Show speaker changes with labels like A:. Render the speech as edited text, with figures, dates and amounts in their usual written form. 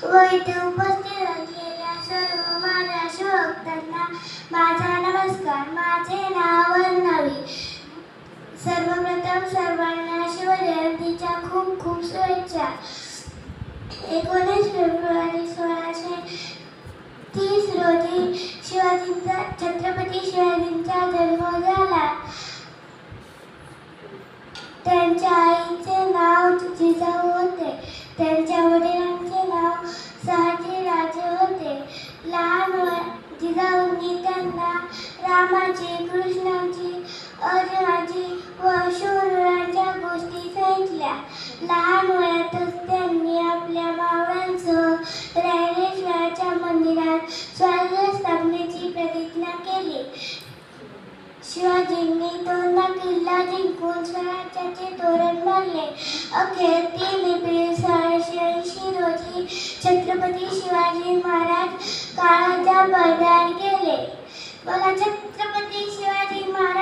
A: व इथे उपस्थित असलेल्या सर्व माझ्या शिवभक्तांना माझा नमस्कार. माझे नाव वर्णवी. सर्वप्रथम सर्वांना शिवजयंतीच्या खूप खूप शुभेच्छा. 19 फेब्रुवारी 1630 रोजी छत्रपती शिवाजींचा जन्म झाला. त्यांच्या आईचे नाव जिजाऊ होते. त्यांच्या वडिलांचे नाव शहाजीराजे होते. लहान जिजाऊंनी त्यांना रामाची, कृष्णाची, अर्जुनाची व शूरांच्या गोष्टी सांगितल्या. लहान वयातच त्यांनी आपल्या मावळ्यांसह रायरेश्वराच्या मंदिरात स्वराज्य स्थापनेची प्रतिज्ञा केली. शिवाजींनी तोरणा किल्ला जिंकून स्वराज्याचे तोरण बांधले. अखेर 3 एप्रिल 1680 रोजी छत्रपती शिवाजी महाराज काळाच्या पडद्याआड गेले. बोला छत्रपती शिवाजी महाराज